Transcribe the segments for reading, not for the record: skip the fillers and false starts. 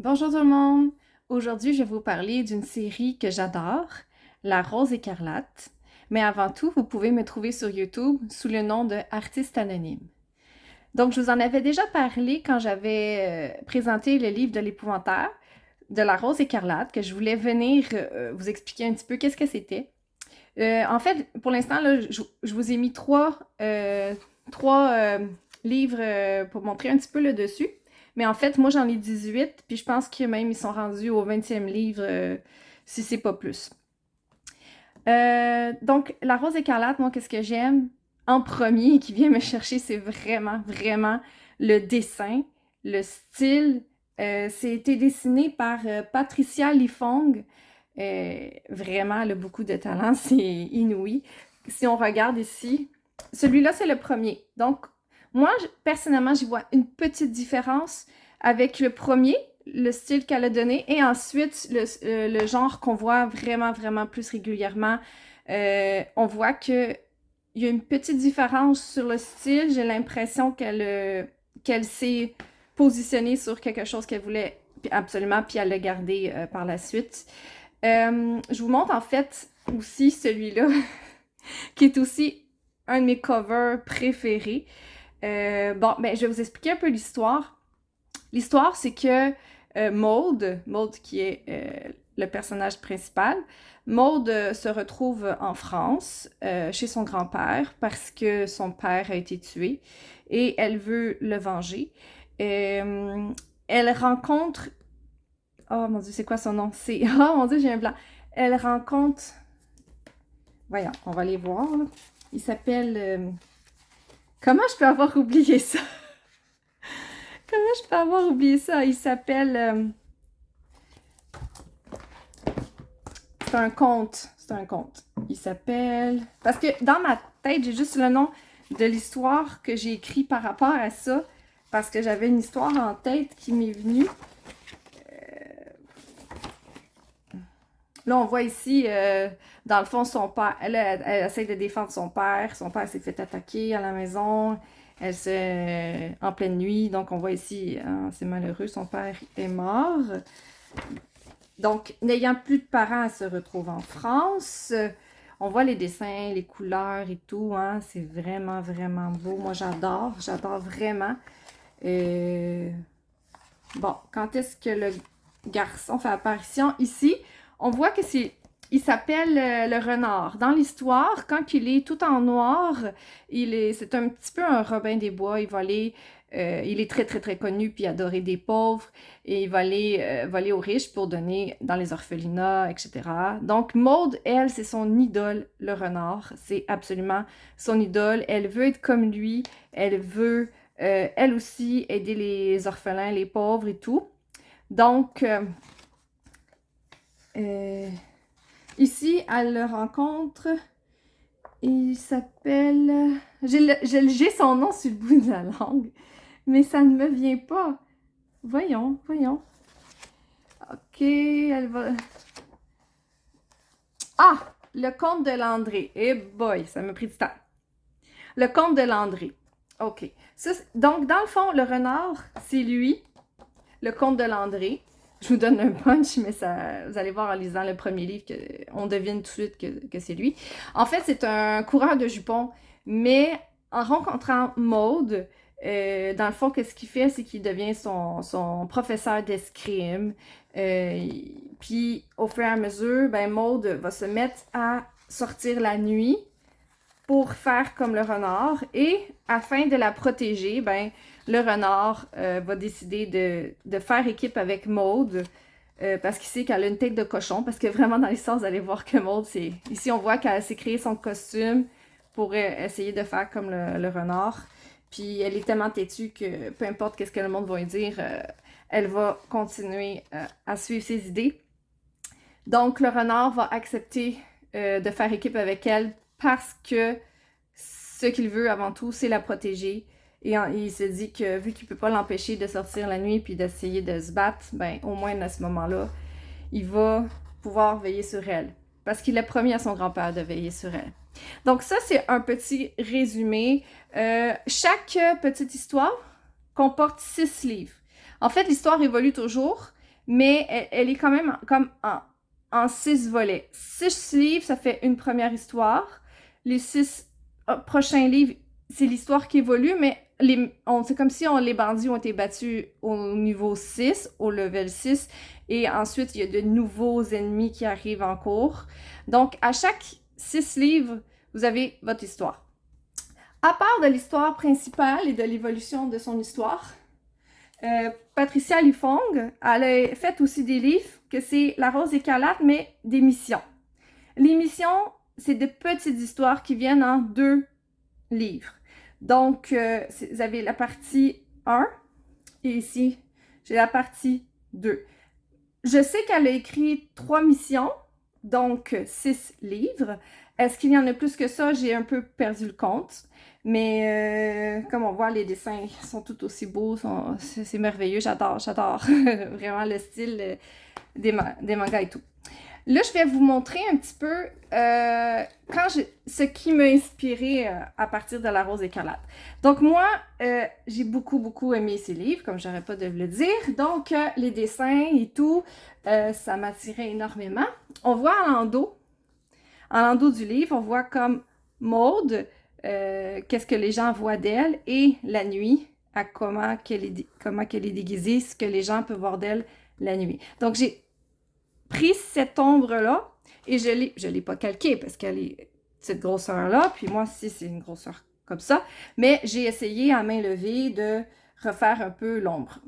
Bonjour tout le monde! Aujourd'hui, je vais vous parler d'une série que j'adore, La Rose écarlate. Mais avant tout, vous pouvez me trouver sur YouTube sous le nom de Artiste Anonyme. Donc, je vous en avais déjà parlé quand j'avais présenté le livre de l'épouvantaire de La Rose écarlate, que je voulais venir vous expliquer un petit peu qu'est-ce que c'était. En fait, pour l'instant, là, je vous ai mis trois livres pour montrer un petit peu le dessus. Mais en fait, moi, j'en ai 18, puis je pense que même ils sont rendus au 20e livre, si c'est pas plus. Donc, La Rose écarlate, moi, qu'est-ce que j'aime en premier qui vient me chercher, c'est vraiment, vraiment le dessin, le style. Été dessiné par Patricia Lifong. Vraiment, elle a beaucoup de talent, c'est inouï. Si on regarde ici, celui-là, c'est le premier. Donc, moi, personnellement, j'y vois une petite différence avec le premier, le style qu'elle a donné, et ensuite le genre qu'on voit vraiment, vraiment plus régulièrement. On voit qu'il y a une petite différence sur le style. J'ai l'impression qu'elle s'est positionnée sur quelque chose qu'elle voulait absolument, puis elle l'a gardé par la suite. Je vous montre en fait aussi celui-là, qui est aussi un de mes covers préférés. Ben, je vais vous expliquer un peu l'histoire. L'histoire, c'est que Maude qui est le personnage principal, Maude se retrouve en France chez son grand-père parce que son père a été tué et elle veut le venger. Elle rencontre... Oh mon Dieu, c'est quoi son nom? C'est... Oh mon Dieu, j'ai un blanc. Elle rencontre... Voyons, on va aller voir. Là. Il s'appelle... Comment je peux avoir oublié ça? Comment je peux avoir oublié ça? Il s'appelle... C'est un conte. C'est un conte. Il s'appelle... Parce que dans ma tête, j'ai juste le nom de l'histoire que j'ai écrit par rapport à ça. Parce que j'avais une histoire en tête qui m'est venue. Là, on voit ici, dans le fond, son père. Elle essaie de défendre son père. Son père s'est fait attaquer à la maison. En pleine nuit. Donc, on voit ici, hein, c'est malheureux, son père est mort. Donc, n'ayant plus de parents, elle se retrouve en France. On voit les dessins, les couleurs et tout. Hein, c'est vraiment, vraiment beau. Moi, j'adore vraiment. Bon, quand est-ce que le garçon fait apparition? Ici, on voit que il s'appelle le renard. Dans l'histoire, quand il est tout en noir, c'est un petit peu un Robin des Bois. Il va aller, il est très, très, très connu puis adoré des pauvres. Et il va aller voler aux riches pour donner dans les orphelinats, etc. Donc, Maude, elle, c'est son idole, le renard. C'est absolument son idole. Elle veut être comme lui. Elle veut, elle aussi, aider les orphelins, les pauvres et tout. Donc, ici, elle le rencontre. Il s'appelle... J'ai son nom sur le bout de la langue, mais ça ne me vient pas. Voyons. Ok, elle va... Ah! Le comte de Landré. Eh boy, ça m'a pris du temps. Le comte de Landré. Ok. Donc, dans le fond, le renard, c'est lui, le comte de Landré. Je vous donne un punch, mais ça, vous allez voir en lisant le premier livre qu'on devine tout de suite que c'est lui. En fait, c'est un coureur de jupons, mais en rencontrant Maude, dans le fond, qu'est-ce qu'il fait, c'est qu'il devient son professeur d'escrime. Puis, au fur et à mesure, ben, Maude va se mettre à sortir la nuit pour faire comme le renard. Et afin de la protéger, ben, le renard va décider de faire équipe avec Maude parce qu'il sait qu'elle a une tête de cochon. Parce que vraiment, dans l'histoire, vous allez voir que Maude, c'est... Ici, on voit qu'elle s'est créé son costume pour essayer de faire comme le renard. Puis elle est tellement têtue que peu importe qu'est-ce que le monde va lui dire, elle va continuer à suivre ses idées. Donc, le renard va accepter de faire équipe avec elle parce que ce qu'il veut avant tout, c'est la protéger. Et il se dit que vu qu'il ne peut pas l'empêcher de sortir la nuit puis d'essayer de se battre, ben au moins à ce moment-là, il va pouvoir veiller sur elle. Parce qu'il a promis à son grand-père de veiller sur elle. Donc ça, c'est un petit résumé. Chaque petite histoire comporte 6 livres. En fait, l'histoire évolue toujours, mais elle est quand même comme en 6 volets. 6 livres, ça fait une première histoire. Les 6 prochains livres, c'est l'histoire qui évolue, mais c'est comme si les bandits ont été battus au niveau 6, au level 6, et ensuite, il y a de nouveaux ennemis qui arrivent en cours. Donc, à chaque 6 livres, vous avez votre histoire. À part de l'histoire principale et de l'évolution de son histoire, Patricia Lifong, elle a fait aussi des livres que c'est La Rose écarlate, mais des missions. Les missions, c'est de petites histoires qui viennent en 2 livres. Donc, vous avez la partie 1 et ici, j'ai la partie 2. Je sais qu'elle a écrit 3 missions, donc 6 livres. Est-ce qu'il y en a plus que ça? J'ai un peu perdu le compte. Mais comme on voit, les dessins sont tout aussi beaux, c'est merveilleux, j'adore vraiment le style des mangas et tout. Là, je vais vous montrer un petit peu ce qui m'a inspiré à partir de La Rose écarlate. Donc moi, j'ai beaucoup aimé ces livres, comme j'aurais pas de le dire. Donc les dessins et tout, ça m'attirait énormément. On voit en l'endos du livre, on voit comme Maude, qu'est-ce que les gens voient d'elle, et la nuit, à comment qu'elle est déguisée, ce que les gens peuvent voir d'elle la nuit. Donc j'ai pris cette ombre-là et je l'ai pas calquée parce qu'elle est cette grosseur-là, puis moi aussi c'est une grosseur comme ça, mais j'ai essayé à main levée de refaire un peu l'ombre.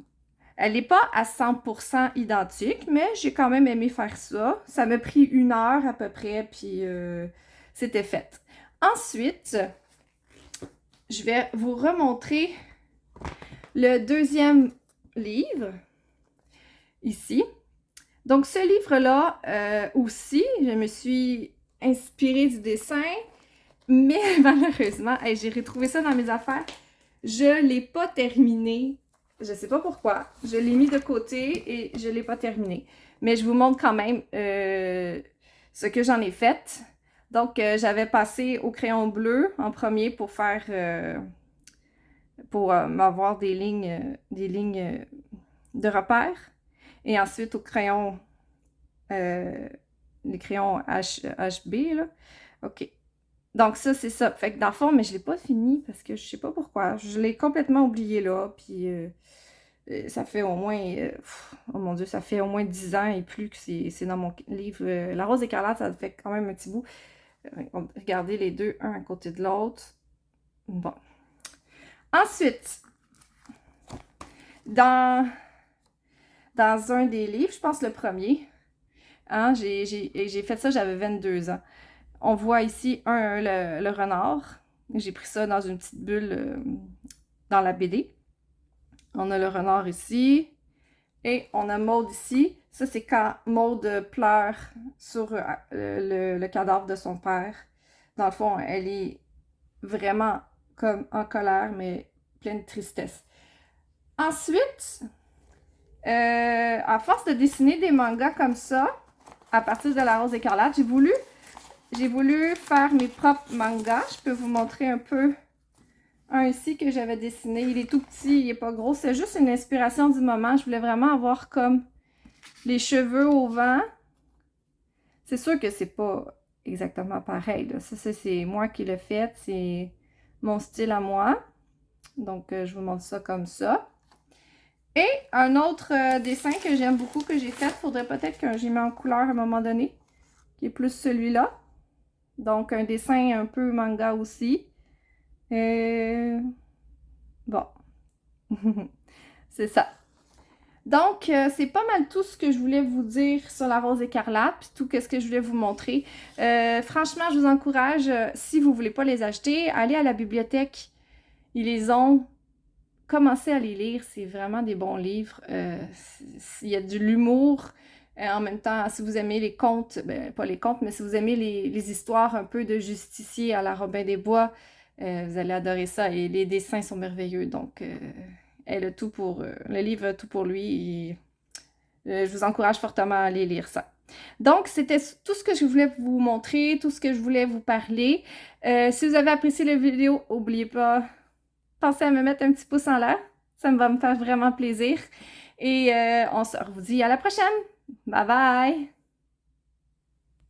Elle n'est pas à 100% identique, mais j'ai quand même aimé faire ça. Ça m'a pris 1 heure à peu près, puis c'était fait. Ensuite, je vais vous remontrer le 2e livre, ici. Donc, ce livre-là, aussi, je me suis inspirée du dessin, mais malheureusement, j'ai retrouvé ça dans mes affaires. Je ne l'ai pas terminé. Je ne sais pas pourquoi. Je l'ai mis de côté et je ne l'ai pas terminé. Mais je vous montre quand même ce que j'en ai fait. Donc, j'avais passé au crayon bleu en premier pour faire... pour m'avoir des lignes de repère. Et ensuite, au crayon, les crayons HB, là. OK. Donc, ça, c'est ça. Fait que dans le fond, mais je l'ai pas fini parce que je sais pas pourquoi. Je l'ai complètement oublié là. Puis, ça fait au moins... oh mon Dieu, ça fait au moins 10 ans et plus que c'est dans mon livre. La Rose écarlate, ça fait quand même un petit bout. Regardez les deux, un à côté de l'autre. Bon. Ensuite, dans un des livres, je pense le premier, hein, j'ai fait ça, j'avais 22 ans. On voit ici le renard. J'ai pris ça dans une petite bulle dans la BD. On a le renard ici. Et on a Maude ici. Ça, c'est quand Maude pleure sur le cadavre de son père. Dans le fond, elle est vraiment comme en colère, mais pleine de tristesse. Ensuite, à force de dessiner des mangas comme ça, à partir de La Rose écarlate, j'ai voulu faire mes propres mangas. Je peux vous montrer un peu un ici que j'avais dessiné. Il est tout petit, il n'est pas gros. C'est juste une inspiration du moment. Je voulais vraiment avoir comme les cheveux au vent. C'est sûr que c'est pas exactement pareil, là. Ça, c'est moi qui l'ai fait. C'est mon style à moi. Donc, je vous montre ça comme ça. Et un autre dessin que j'aime beaucoup, que j'ai fait, faudrait peut-être que j'y mette en couleur à un moment donné, qui est plus celui-là. Donc, un dessin un peu manga aussi. Bon. C'est ça. Donc, c'est pas mal tout ce que je voulais vous dire sur La Rose écarlate, puis tout ce que je voulais vous montrer. Franchement, je vous encourage, si vous voulez pas les acheter, allez à la bibliothèque. Ils les ont. Commencez à les lire, c'est vraiment des bons livres. Il y a de l'humour. En même temps, si vous aimez les contes, ben, pas les contes, mais si vous aimez les histoires un peu de justiciers à la Robin des Bois, vous allez adorer ça. Et les dessins sont merveilleux. Donc, elle a tout pour... le livre a tout pour lui. Et, je vous encourage fortement à aller lire ça. Donc, c'était tout ce que je voulais vous montrer, tout ce que je voulais vous parler. Si vous avez apprécié la vidéo, n'oubliez pas... Pensez à me mettre un petit pouce en l'air, ça va me faire vraiment plaisir. Et on se redit à la prochaine. Bye bye!